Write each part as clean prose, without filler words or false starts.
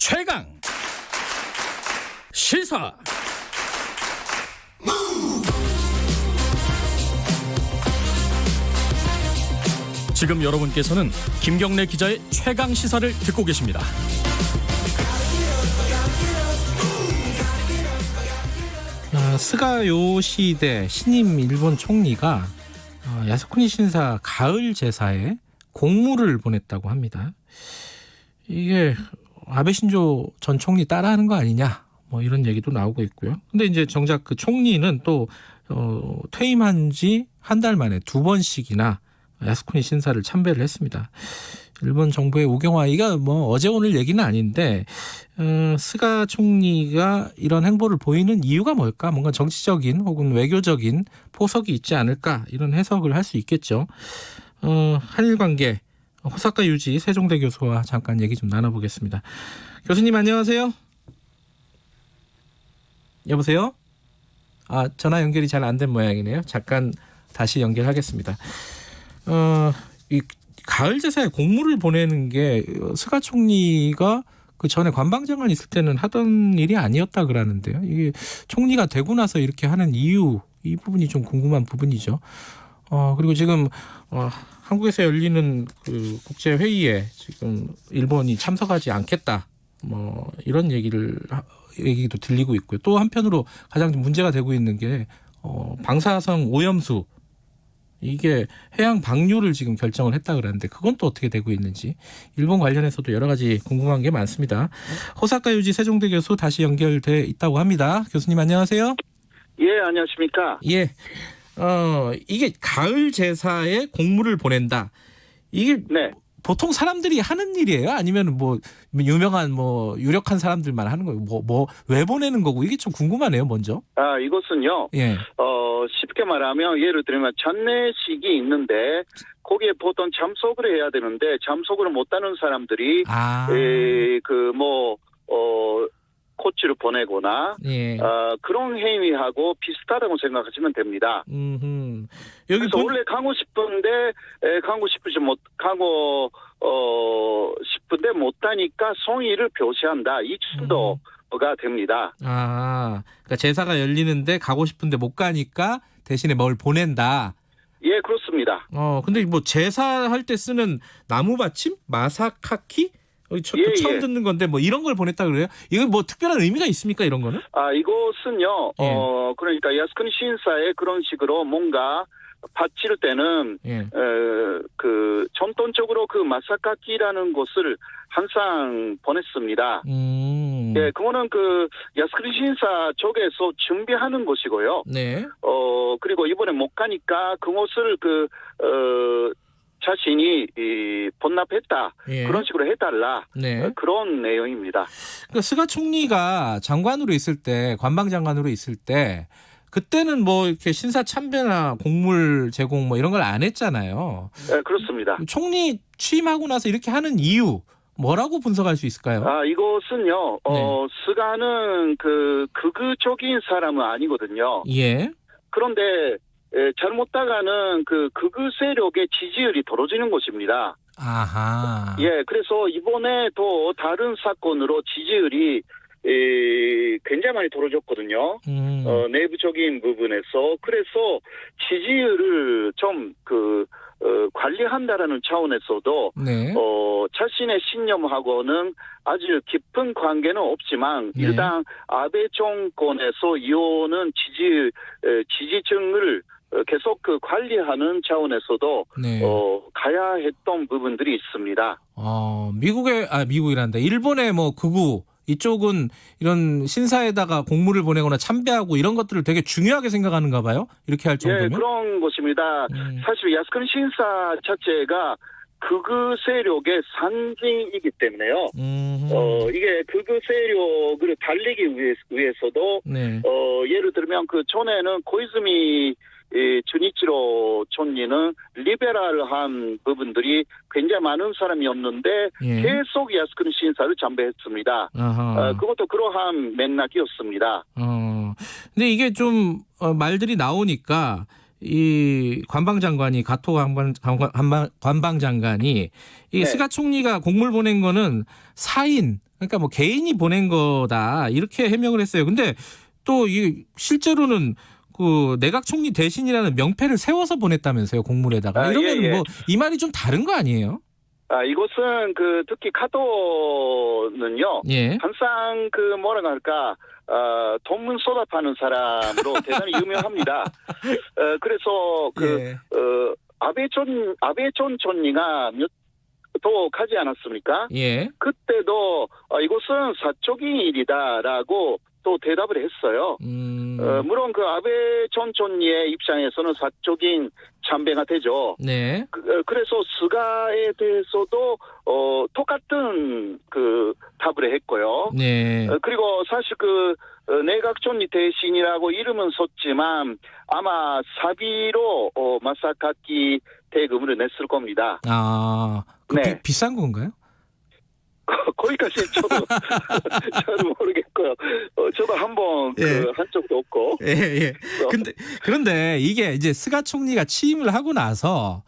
최강 시사. 지금 여러분께서는 김경래 기자의 최강 시사를 듣고 계십니다. 스가 요시히데 신임 일본 총리가 야스쿠니 신사 가을 제사에 공물을 보냈다고 합니다. 이게 아베 신조 전 총리 따라하는 거 아니냐, 뭐 이런 얘기도 나오고 있고요. 근데 이제 정작 그 총리는 또 퇴임한 지 한 달 만에 2번씩이나 야스쿠니 신사를 참배를 했습니다. 일본 정부의 우경화, 이가 뭐 어제 오늘 얘기는 아닌데 스가 총리가 이런 행보를 보이는 이유가 뭘까? 뭔가 정치적인 혹은 외교적인 포석이 있지 않을까, 이런 해석을 할 수 있겠죠. 한일 관계 호사카 유지 세종대 교수와 잠깐 얘기 좀 나눠보겠습니다. 교수님 안녕하세요. 여보세요? 전화 연결이 잘 안 된 모양이네요. 잠깐 다시 연결하겠습니다. 이 가을 제사에 공물을 보내는 게 스가 총리가 그 전에 관방장관 있을 때는 하던 일이 아니었다 그러는데요. 이게 총리가 되고 나서 이렇게 하는 이유, 이 부분이 좀 궁금한 부분이죠. 그리고 지금 한국에서 열리는 그 국제 회의에 지금 일본이 참석하지 않겠다, 뭐 이런 얘기도 들리고 있고요. 또 한편으로 가장 문제가 되고 있는 게 방사성 오염수, 이게 해양 방류를 지금 결정을 했다 그러는데 그건 또 어떻게 되고 있는지, 일본 관련해서도 여러 가지 궁금한 게 많습니다. 호사카 유지 세종대 교수 다시 연결돼 있다고 합니다. 교수님 안녕하세요. 예, 안녕하십니까. 예. 이게 가을 제사에 공물을 보낸다. 이게 네. 보통 사람들이 하는 일이에요? 아니면 뭐 유명한 뭐 유력한 사람들만 하는 거예요? 왜 보내는 거고, 이게 좀 궁금하네요, 먼저. 이것은요. 예. 쉽게 말하면 예를 들면 장례식이 있는데 거기에 보통 참석을 해야 되는데 참석을 못하는 사람들이 코치를 보내거나 예. 그런 행위하고 비슷하다고 생각하시면 됩니다. 여기 원래 가고 싶은데 못하니까 성의를 표시한다, 이 정도가 됩니다. 그러니까 제사가 열리는데 가고 싶은데 못 가니까 대신에 뭘 보낸다. 예, 그렇습니다. 근데 뭐 제사할 때 쓰는 나무 받침? 마사카키? 처음 듣는 건데 뭐 이런 걸 보냈다 그래요? 이건 뭐 특별한 의미가 있습니까, 이런 거는? 이것은요. 그러니까 야스쿠니 신사에 그런 식으로 뭔가 바칠 때는 전통적으로 그 마사카키라는 것을 항상 보냈습니다. 예, 그거는 그 야스쿠니 신사 쪽에서 준비하는 것이고요. 네. 그리고 이번에 못 가니까 그것을 자신이 본납했다. 예. 그런 식으로 해달라. 네. 그런 내용입니다. 그러니까 스가 총리가 장관으로 있을 때, 관방장관으로 있을 때, 그때는 뭐 이렇게 신사 참배나 공물 제공 뭐 이런 걸 안 했잖아요. 네, 그렇습니다. 총리 취임하고 나서 이렇게 하는 이유, 뭐라고 분석할 수 있을까요? 이것은요. 스가는 극우적인 사람은 아니거든요. 예. 그런데 잘못다가는 그 극우 세력의 지지율이 떨어지는 것입니다. 아하. 예, 그래서 이번에 또 다른 사건으로 지지율이 굉장히 많이 떨어졌거든요. 내부적인 부분에서. 그래서 지지율을 좀 관리한다라는 차원에서도 네. 자신의 신념하고는 아주 깊은 관계는 없지만 네. 일단 아베 정권에서 이오는 지지층을 계속 관리하는 차원에서도 네. 가야 했던 부분들이 있습니다. 미국이란다. 일본의 뭐 극우 이쪽은 이런 신사에다가 공물을 보내거나 참배하고 이런 것들을 되게 중요하게 생각하는가 봐요. 이렇게 할 정도면. 예, 그런 것입니다. 사실 야스쿠니 신사 자체가 극우 세력의 상징이기 때문에요. 이게 극우 세력을 달리기 위해서도 네. 예를 들면 그 전에는 고이즈미 주니치로 총리는 리베랄한 부분들이 굉장히 많은 사람이었는데 계속 야스쿠니 신사를 참배했습니다. 그것도 그러한 맥락이었습니다. 근데 이게 좀 말들이 나오니까 이 관방장관이 가토 관방장관이 이 네. 스가 총리가 공물 보낸 거는 사인 그러니까 뭐 개인이 보낸 거다 이렇게 해명을 했어요. 근데 또 이 실제로는 그 내각 총리 대신이라는 명패를 세워서 보냈다면서요 공물에다가 이러면 뭐 이 말이 좀 다른 거 아니에요? 이곳은 그 특히 카토는요. 예. 항상 그 뭐라고 할까 돈문 쏟아파는 사람으로 대단히 유명합니다. 그래서 그 아베 전 총리가 또 가지 않았습니까? 예. 그때도 이곳은 사적인 일이다라고 또 대답을 했어요. 물론 그 아베 전 총리의 입장에서는 사적인 참배가 되죠. 네. 그래서 스가에 대해서도 똑같은 그 답을 했고요. 네. 그리고 사실 그 내각 총리 대신이라고 이름은 썼지만 아마 사비로 마사카키 대금을 냈을 겁니다. 그 네. 비싼 건가요? 거기까지 저는 모르겠고요. 저도 한번 한 적도 없고. 예. 그런데 이게 이제 스가 총리가 취임을 하고 나서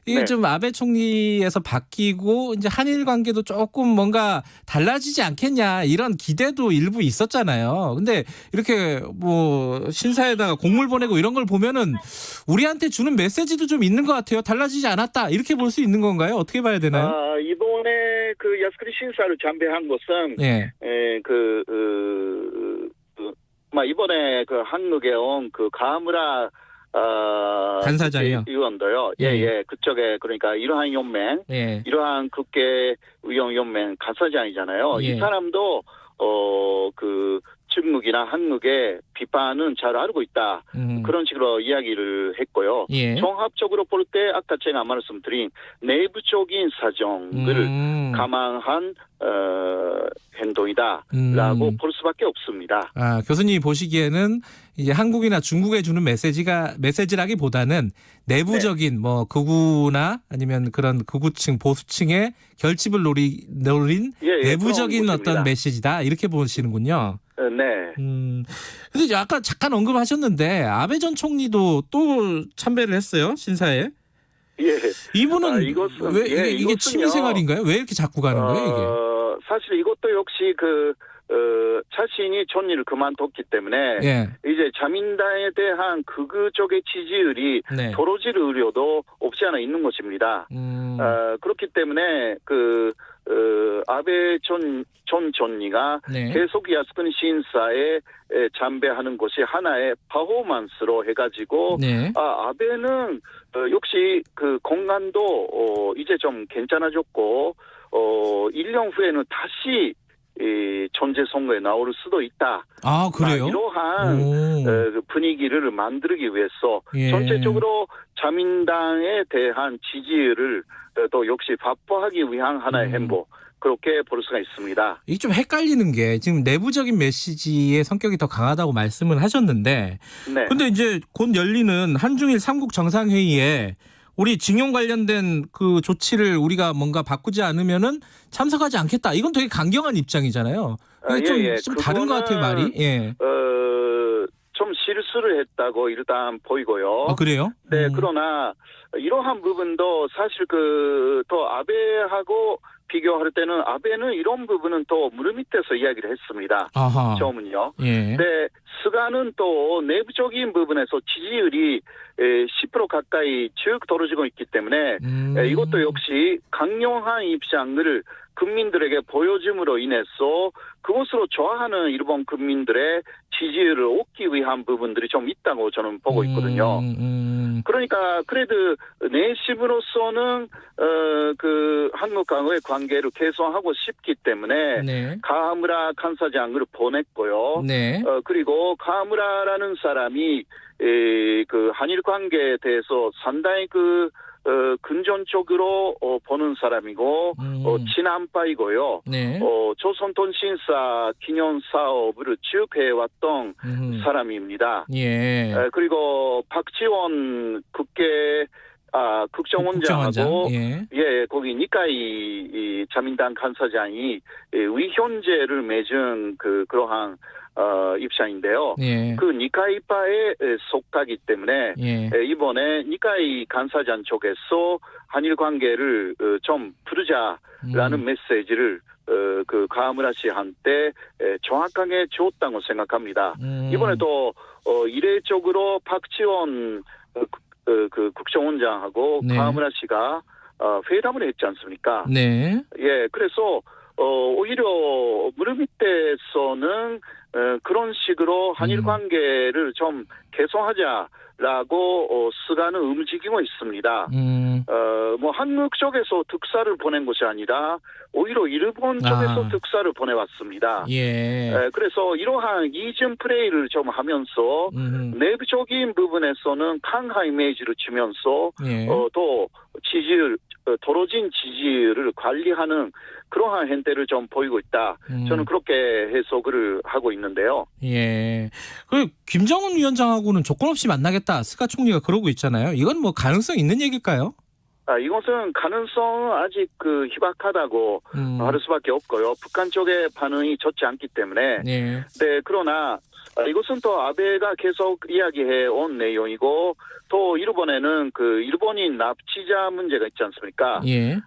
이게 좀 아베 총리에서 바뀌고 이제 한일 관계도 조금 뭔가 달라지지 않겠냐 이런 기대도 일부 있었잖아요. 근데 이렇게 뭐 신사에다가 공물 보내고 이런 걸 보면은 우리한테 주는 메시지도 좀 있는 것 같아요. 달라지지 않았다 이렇게 볼 수 있는 건가요? 어떻게 봐야 되나요? 이번에 그 야스쿠니 신사를 참배한 것은 이번에 그 한국에 온 그 가무라 간사장이요. 의원도요. 그쪽에 그러니까 이러한 연맹, 이러한 국회 의원 연맹 간사장이잖아요. 이 사람도 그 중국이나 한국의 비판은 잘 알고 있다. 그런 식으로 이야기를 했고요. 종합적으로 볼 때 아까 제가 말씀드린 내부적인 사정을 감안한 행동이다라고 볼 수밖에 없습니다. 교수님이 보시기에는 이제 한국이나 중국에 주는 메시지라기보다는 내부적인 뭐 극우나 아니면 그런 극우층 보수층의 결집을 노린 내부적인 어떤 메시지다 이렇게 보시는군요. 네. 근데 아까 잠깐 언급하셨는데 아베 전 총리도 또 참배를 했어요 신사에. 이분은 이게 취미생활인가요? 왜 이렇게 자꾸 가는 거예요 이게? 사실 이것도 역시 그 자신이 총리를 그만뒀기 때문에 이제 자민당에 대한 극우 쪽의 지지율이 떨어질 우려도 없지 않아 있는 것입니다. 그렇기 때문에 그 아베 전 총리가 계속 야스쿠니 신사에 참배하는 것이 하나의 퍼포먼스로 해가지고 아베는 역시 그 공간도 이제 좀 괜찮아졌고 1년 후에는 다시 전체 선거에 나올 수도 있다. 그래요? 이러한 분위기를 만들기 위해서 전체적으로 자민당에 대한 지지율을 또 역시 확보하기 위한 하나의 행보. 그렇게 볼 수가 있습니다. 이게 좀 헷갈리는 게 지금 내부적인 메시지의 성격이 더 강하다고 말씀을 하셨는데 근데 이제 곧 열리는 한중일 3국 정상회의에 우리 징용 관련된 그 조치를 우리가 뭔가 바꾸지 않으면은 참석하지 않겠다. 이건 되게 강경한 입장이잖아요. 좀 다른 것 같아요, 말이. 좀 실수를 했다고 일단 보이고요. 그래요? 네, 그러나 이러한 부분도 사실 또 아베하고 비교할 때는 아베는 이런 부분은 또 물밑에서 이야기를 했습니다. 처음은요. 네, 스가는 또 내부적인 부분에서 지지율이 10% 가까이 쭉 떨어지고 있기 때문에 이것도 역시 강력한 입장을 국민들에게 보여줌으로 인해서 그것으로 좋아하는 일본 국민들의 지지율을 얻기 위한 부분들이 좀 있다고 저는 보고 있거든요. 그러니까 그래도 내심으로서는 그 한국과의 관계를 개선하고 싶기 때문에 가무라 간사장을 보냈고요. 그리고 가무라라는 사람이 그 한일 관계에 대해서 상당히 긍정적으로 보는 사람이고 친한파이고요. 조선통신사 기념 사업을 쭉 해왔던 사람입니다. 그리고 박지원 국정원장하고 거기 니카이 자민당 간사장이 위헌제를 맺은 그러한 입장인데요. 예. 그 니카이파에 속하기 때문에 예. 이번에 니카이 간사장 쪽에서 한일 관계를 좀 풀자라는 메시지를 그 가하무라 씨한테 정확하게 줬다고 생각합니다. 이번에도 이례적으로 박지원 그 국정원장하고 네. 가하무라 씨가 회담을 했지 않습니까? 네. 예, 그래서 오히려 무르밑에서는 그런 식으로 한일 관계를 좀 개선하자라고 스가는 움직이고 있습니다. 뭐 한국 쪽에서 특사를 보낸 것이 아니라 오히려 일본 쪽에서 특사를 보내왔습니다. 예. 그래서 이러한 이전 플레이를 좀 하면서 내부적인 부분에서는 강화 이미지를 주면서 예. 또 지지율 떨어진 지지율을 관리하는 그러한 행태를 좀 보이고 있다. 저는 그렇게 해석을 하고 있는데요. 예. 그 김정은 위원장하고는 조건 없이 만나겠다. 스가 총리가 그러고 있잖아요. 이건 뭐 가능성 있는 얘기일까요? 이것은 가능성은 아직 희박하다고 할 수밖에 없고요. 북한 쪽의 반응이 좋지 않기 때문에. 예. 네, 그러나 이것은 또 아베가 계속 이야기해 온 내용이고 또 일본에는 그 일본인 납치자 문제가 있지 않습니까? 예.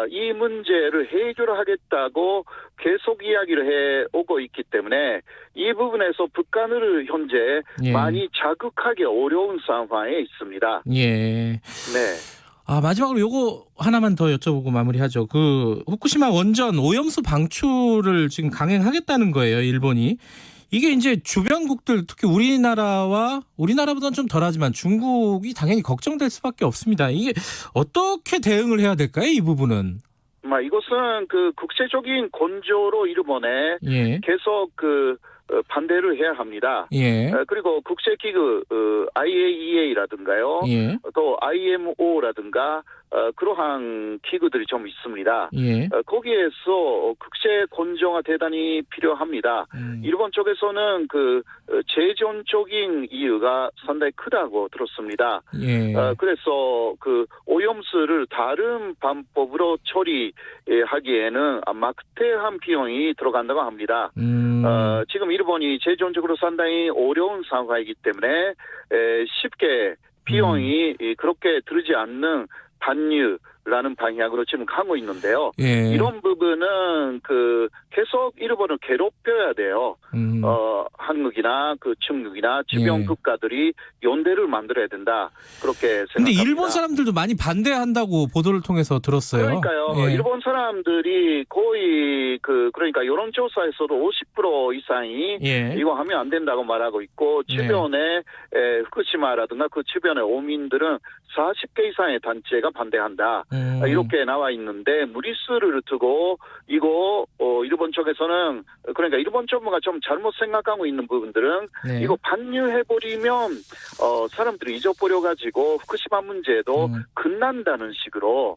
이 문제를 해결하겠다고 계속 이야기를 해 오고 있기 때문에 이 부분에서 북한을 현재 예. 많이 자극하기 어려운 상황에 있습니다. 예. 네. 마지막으로 요거 하나만 더 여쭤보고 마무리하죠. 그 후쿠시마 원전 오염수 방출을 지금 강행하겠다는 거예요, 일본이. 이게 이제 주변국들 특히 우리나라보다는 좀 덜하지만 중국이 당연히 걱정될 수밖에 없습니다. 이게 어떻게 대응을 해야 될까요, 이 부분은? 이것은 그 국제적인 건조로 일본에 예. 계속 반대를 해야 합니다. 예. 그리고 국제기구 IAEA라든가요. 예. 또 IMO라든가 그러한 기구들이 좀 있습니다. 예. 거기에서 국제 건조가 대단히 필요합니다. 일본 쪽에서는 그 재정적인 이유가 상당히 크다고 들었습니다. 예. 그래서 그 오염수를 다른 방법으로 처리하기에는 막대한 비용이 들어간다고 합니다. 지금 일본이 재정적으로 상당히 어려운 상황이기 때문에 쉽게 비용이 그렇게 들지 않는 반유라는 방향으로 지금 가고 있는데요. 예. 이런 부분은 계속 일본을 괴롭혀야 돼요. 한국이나 중국이나 주변 예. 국가들이 연대를 만들어야 된다. 그렇게 생각합니다. 근데 일본 사람들도 많이 반대한다고 보도를 통해서 들었어요. 그러니까요. 예. 일본 사람들이 거의 그러니까 여론조사에서도 50% 이상이 예. 이거 하면 안 된다고 말하고 있고 주변에 후쿠시마라든가 그 주변의 오민들은 40개 이상의 단체가 반대한다. 이렇게 나와 있는데 무리수를 두고 이거 일본 쪽에서는 그러니까 일본 정부가 좀 잘못 생각하고 있는 부분들은 네. 이거 반유해버리면 사람들이 잊어버려가지고 후쿠시마 문제도 끝난다는 식으로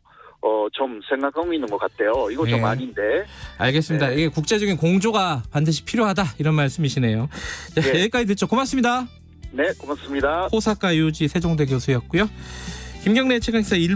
좀 생각하고 있는 것 같아요. 이거 좀 네. 아닌데. 알겠습니다. 네. 이게 국제적인 공조가 반드시 필요하다 이런 말씀이시네요. 자, 네. 여기까지 듣죠. 고맙습니다. 네, 고맙습니다. 호사카 유지 세종대 교수였고요. 김경래 최강시사 1부